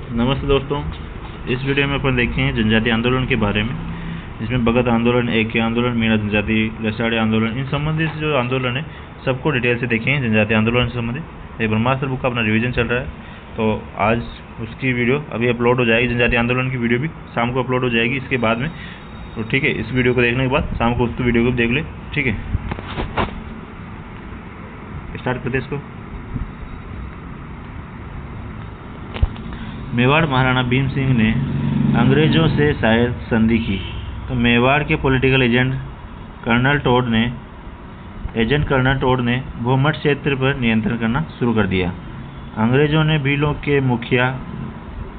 नमस्ते दोस्तों, इस वीडियो में अपन देखें जनजातीय आंदोलन के बारे में, जिसमें भगत आंदोलन, एके आंदोलन, मीणा जनजाति, लसाड़ी आंदोलन, इन संबंधित जो आंदोलन है सबको डिटेल से देखें। जनजातीय आंदोलन से संबंधित एक ब्रह्मास्त्र बुक का अपना रिवीजन चल रहा है, तो आज उसकी वीडियो अभी अपलोड हो जाएगी। जनजातीय आंदोलन की वीडियो भी शाम को अपलोड हो जाएगी इसके बाद में, तो ठीक है। इस वीडियो को देखने के बाद शाम को उसकी वीडियो को देख ले, ठीक है। स्टार्ट करते इसको। मेवाड़ महाराणा भीम सिंह ने अंग्रेजों से शायद संधि की, तो मेवाड़ के पॉलिटिकल एजेंट कर्नल टोड ने भूमठ क्षेत्र पर नियंत्रण करना शुरू कर दिया। अंग्रेजों ने भीलों के मुखिया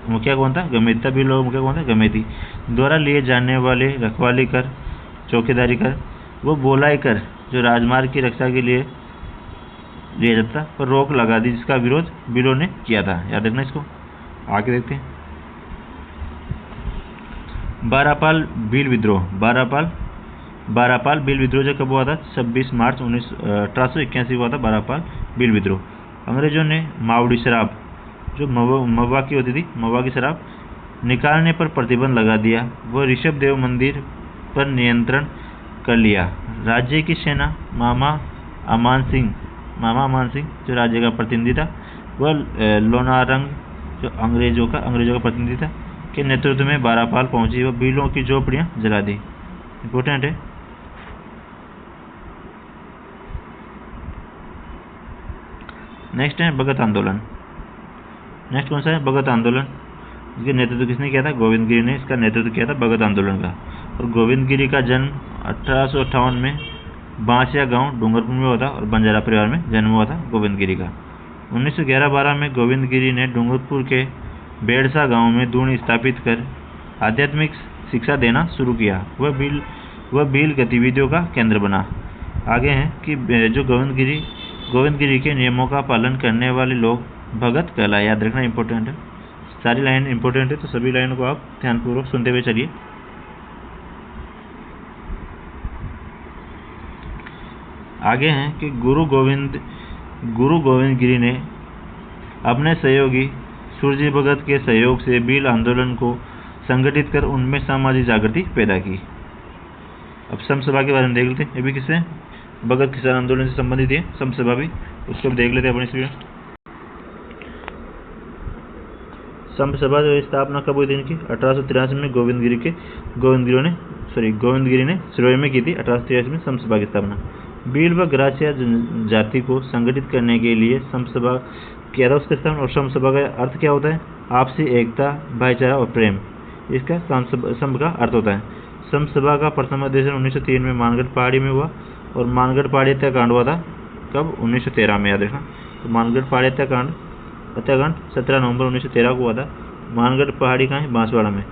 कौन था? गमेती। भीलों का मुखिया कौन था? गमेती द्वारा लिए जाने वाले रखवाली कर, चौकीदारी कर, वो बोलाई कर जो राजमार्ग की रक्षा के लिए लिया जाता पर रोक लगा दी, जिसका विरोध भीलों ने किया था। याद रखना इसको। आगे देखते हैं। बारापाल भील विद्रोह। बारापाल भील विद्रोह जो कब हुआ था? 26 मार्च 1881 हुआ था बारापाल भील विद्रोह। अंग्रेजों ने मावड़ी शराब, जो मवा की होती थी, मवा की शराब निकालने पर प्रतिबंध लगा दिया। वह ऋषभ देव मंदिर पर नियंत्रण कर लिया। राज्य की सेना मामा अमान सिंह जो राज्य का प्रतिनिधि था, वह लोनारंग जो अंग्रेजों का प्रतिनिधि था के नेतृत्व में बारापाल पहुंची। वह भीलों की झोपड़ियां जला दी। इंपॉर्टेंट है। नेक्स्ट है भगत आंदोलन। नेक्स्ट कौन सा है? भगत आंदोलन। इसके नेतृत्व किसने किया था? गोविंद गिरी ने इसका नेतृत्व किया था भगत आंदोलन का। और गोविंद गिरी का जन्म 1858 में बांसिया गांव डूंगरपुर में हुआ था और बंजारा परिवार में जन्म हुआ था गोविंद गिरी का। 1911-12 में गोविंद गिरी ने डूंगरपुर के बेड़सा गांव में दून स्थापित कर आध्यात्मिक शिक्षा देना शुरू किया। वह भील गतिविधियों का केंद्र बना। आगे हैं कि जो गोविंद गिरी के नियमों का पालन करने वाले लोग भगत कहलाए। याद रखना, इंपॉर्टेंट है। सारी लाइन इंपॉर्टेंट है, तो सभी लाइनों को आप ध्यानपूर्वक सुनते हुए चलिए। आगे हैं कि गुरु गोविंद गिरी ने अपने सहयोगी सुरजी भगत के सहयोग से भील आंदोलन को संगठित कर उनमें सामाजिक जागृति पैदा की। अब सम सभा के बारे में देख लेते हैं। ये भी किससे? भगत किसान आंदोलन से संबंधित है सम सभा भी, उसको देख लेते हैं अपन इसमें। सम सभा जो स्थापना कब हुई थी इनकी? 1883 में गोविंद गिरी ने सिरोही में की थी। 1883 में सम सभा की स्थापना। भील व ग्रासिया जाति को संगठित करने के लिए सम सभा किया था उसका स्थापना। और सम सभा का अर्थ क्या होता है? आपसी एकता, भाईचारा और प्रेम, इसका सम का अर्थ होता है। सम सभा का प्रथम अधिवेशन 1903 में मानगढ़ पहाड़ी में हुआ। और मानगढ़ पहाड़ी हत्याकांड हुआ था कब? 1913 में। याद रखना। तो मानगढ़ पहाड़ी हत्याकांड 17 नवंबर 1913 को हुआ था। मानगढ़ पहाड़ी कहाँ है? बांसवाड़ा में।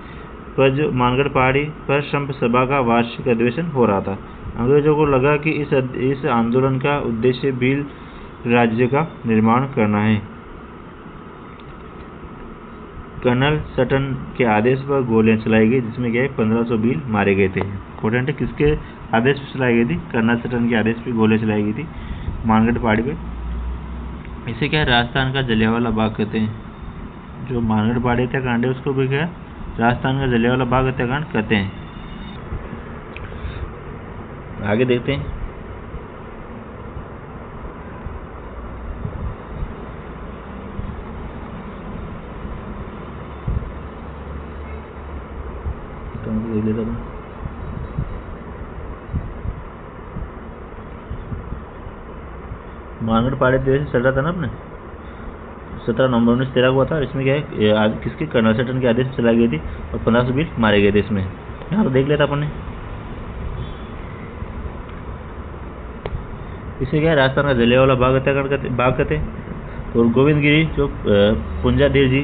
पर जो मानगढ़ पहाड़ी पर सम सभा का वार्षिक अधिवेशन हो रहा था। अंग्रेजों को लगा कि इस आंदोलन का उद्देश्य भील राज्य का निर्माण करना है। कर्नल सटन के आदेश पर गोलियां चलाई गई, जिसमें क्या है 1500 भील मारे गए थे। इंपॉर्टेंट है। किसके आदेश पर चलाई गई थी? कर्नल सटन के आदेश पर गोलियां चलाई गई थी मानगढ़ पहाड़ी पे। इसे क्या है? राजस्थान का जलियांवाला बाग कहते हैं। जो मानगढ़ पहाड़ी हत्याकांड है उसको भी क्या है? राजस्थान का जलियांवाला बाग हत्याकांड कहते हैं। आगे देखते हैं। देख लेता हूँ। मानगढ़ पहाड़ी दिवस चल रहा था ना अपने 17 नवंबर 1913 को हुआ था। इसमें क्या है? आज किसके? कर्नल सटन के आदेश से चलाई गई थी और 1500 भील मारे गए थे इसमें। यहाँ तो देख लेता अपन ने। इसे क्या है? राजस्थान का जलियांवाला बाग कहते हैं। और गोविंद गिरी जो पुंजाधीर जी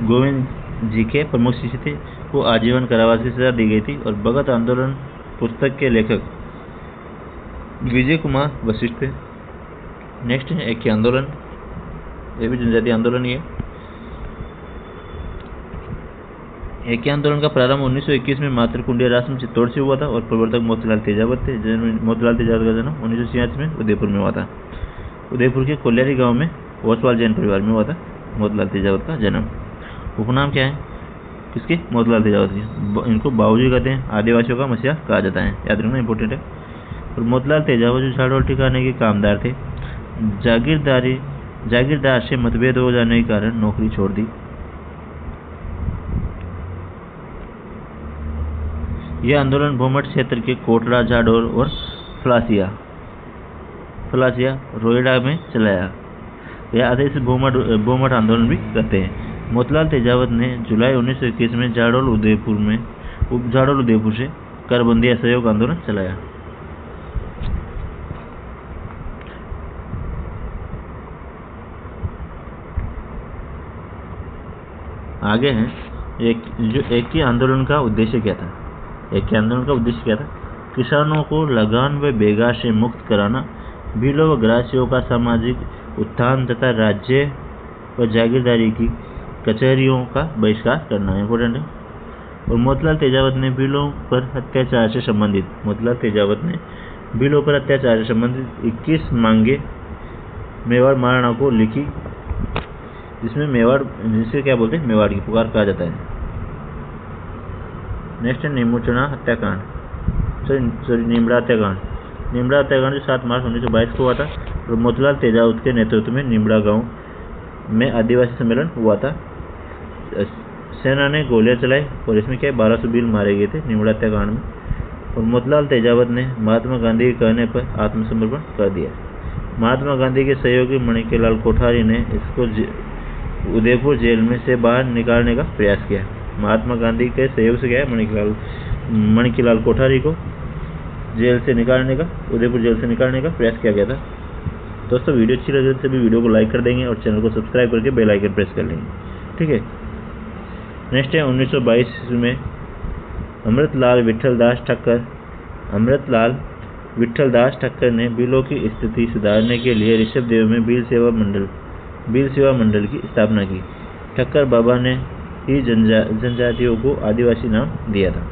गोविंद जी के प्रमुख शिष्य थे, को आजीवन कारावास की सजा दी गई थी। और भगत आंदोलन पुस्तक के लेखक विजय कुमार वशिष्ठ थे। नेक्स्ट है एके आंदोलन। ये भी जनजातीय आंदोलन ही है। एके आंदोलन का प्रारंभ 1921 में मातृ कुंडिया राष्ट्र चित्तौड़ से हुआ था और प्रवर्तक मोतीलाल तेजावत थे। मोतीलाल तेजावत का जन्म 1986 में उदयपुर में हुआ था। उदयपुर के कोल्यारी गांव में ओसवाल जैन परिवार में हुआ था मोतीलाल तेजावत का जन्म। उपनाम क्या है किसके? मोतीलाल तेजावत की। इनको बाबूजी कहते हैं, आदिवासियों का मसीहा कहा जाता है, याद रखना इंपॉर्टेंट है। और मोतीलाल तेजावत जो झाड़ू और ठिकाने के कामदार थे, जागीरदार से मतभेद हो जाने के कारण नौकरी छोड़ दी। यह आंदोलन भूमठ क्षेत्र के कोटड़ा, जाडोर और फलासिया रोएडा में चलाया। यह आदेश भूमठ आंदोलन भी कहते हैं। मोतीलाल तेजावत ने जुलाई 1921 में जाडोल उदयपुर से करबंदी असहयोग आंदोलन चलाया। आगे है एक ही आंदोलन का उद्देश्य क्या था? किसानों को लगान व बेगार से मुक्त कराना, भीलों व ग्रासियों का सामाजिक उत्थान तथा राज्य व जागीरदारी की कचहरियों का बहिष्कार करना इम्पोर्टेंट है। और मोतीलाल तेजावत ने भीलों पर अत्याचार से संबंधित 21 मांगे मेवाड़ महाराणा को लिखी, जिसे क्या बोलते हैं? मेवाड़ की पुकार कहा जाता है। नेक्स्ट है नीमूचना हत्याकांड, नीमड़ा हत्याकांड जो 7 मार्च 1922 को हुआ था। और मोतीलाल तेजावत के नेतृत्व में नीमड़ा गांव में आदिवासी सम्मेलन हुआ था। सेना ने गोलियां चलाई और इसमें क्या 1200 भील मारे गए थे नीमड़ा हत्याकांड में। और मोतीलाल तेजावत ने महात्मा गांधी के कहने पर आत्मसमर्पण कर दिया। महात्मा गांधी के सहयोगी मणिलाल कोठारी ने इसको उदयपुर जेल में से बाहर निकालने का प्रयास किया। महात्मा गांधी के सहयोग से क्या मणिलाल कोठारी को उदयपुर जेल से निकालने का प्रयास किया गया था। दोस्तों वीडियो अच्छी लगे तो सभी वीडियो को लाइक कर देंगे और चैनल को सब्सक्राइब करके बेल आइकन प्रेस कर लेंगे, ठीक है। नेक्स्ट है 1922 में अमृतलाल विठलदास ठक्कर ने भीलों की स्थिति सुधारने के लिए ऋषभदेव में भील सेवा मंडल की स्थापना की। ठक्कर बाबा ने ही जनजातियों को आदिवासी नाम दिया था।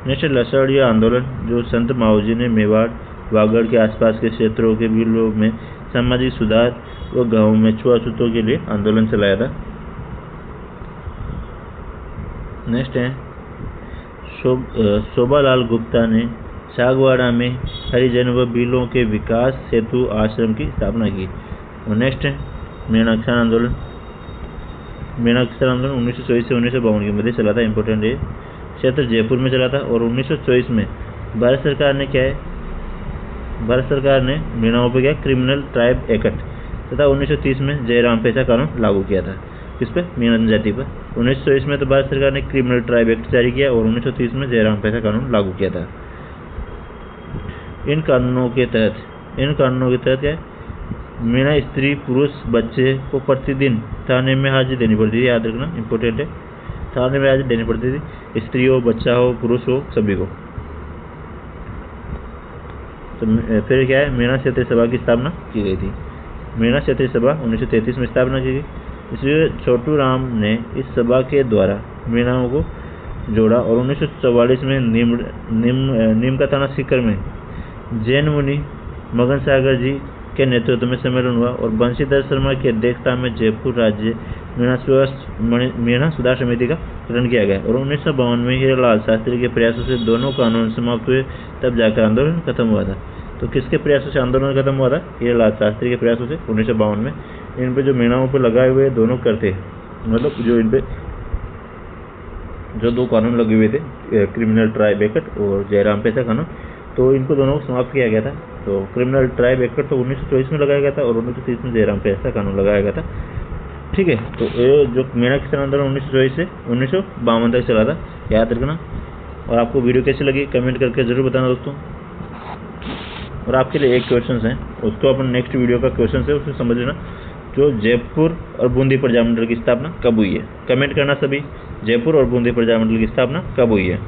नेक्स्ट लसड़िया आंदोलन जो संत माओजी ने मेवाड़ वागड़ के आसपास के क्षेत्रों के भीलों में सामाजिक सुधार व गांवों में छुआछूतों के लिए आंदोलन चलाया था। नेक्स्ट है शोभालाल गुप्ता ने सागवाड़ा में हरिजन व भीलों के विकास हेतु आश्रम की स्थापना की। और नेक्स्ट है मेणाक्षर आंदोलन 1924 से 1952 के मध्य चला था, इंपॉर्टेंट है। क्षेत्र जयपुर में चला था। और 1924 में भारत सरकार ने मीणाओं पर क्या क्रिमिनल ट्राइब एक्ट तथा 1930 में जयराम पेशा कानून लागू किया था। किस पे? मीणा जनजाति पर। 1924 में तो भारत सरकार ने क्रिमिनल ट्राइब एक्ट जारी किया और 1930 में जयराम पेशा कानून लागू किया था। इन कानूनों के तहत क्या मीणा स्त्री पुरुष बच्चे को प्रतिदिन थाने में हाजिरी देनी पड़ती थी, याद रखना इंपॉर्टेंट है। थाने में हाजिरी देनी पड़ती थी, स्त्री हो, बच्चा हो, पुरुष हो, सभी को। तो फिर क्या है मीणा क्षेत्रीय सभा की स्थापना की गई थी। मीणा क्षेत्रीय सभा 1933 में स्थापना की गई। इसलिए छोटू राम ने इस सभा के द्वारा मीणाओं को जोड़ा। और 1944 में नीम का थाना सीकर में जैन मुनि मगन सागर जी के नेतृत्व में सम्मेलन हुआ। और बंशीधर शर्मा की अध्यक्षता में जयपुर राज्य मीणा सुधार समिति का गठन किया गया। और 1952 में हीरालाल शास्त्री के प्रयासों से दोनों कानून समाप्त हुए, तब जाकर आंदोलन खत्म हुआ था। तो किसके प्रयासों से आंदोलन खत्म हुआ था? हीरालाल शास्त्री के प्रयासों से 1952 में। इन पे जो मीणाओं पर लगाए हुए दोनों करते, मतलब जो इन पे जो 2 कानून लगे हुए थे, क्रिमिनल ट्राइब एक्ट और जयराम पेशा कानून, तो इनको दोनों को समाप्त किया गया था। तो क्रिमिनल ट्राइब एक्ट तो 1924 में लगाया गया था और 1930 में जयराम पेशा कानून लगाया गया था, ठीक है। तो ये जो मीणा किसान आंदोलन 1924 से 1952 तक चला था, याद रखना। और आपको वीडियो कैसी लगी कमेंट करके जरूर बताना दोस्तों। और आपके लिए एक क्वेश्चन है, उसको अपन नेक्स्ट वीडियो का क्वेश्चन है, उसमें समझ लेना। जो जयपुर और बूंदी प्रजामंडल की स्थापना कब हुई है? कमेंट करना सभी, जयपुर और बूंदी प्रजामंडल की स्थापना कब हुई है।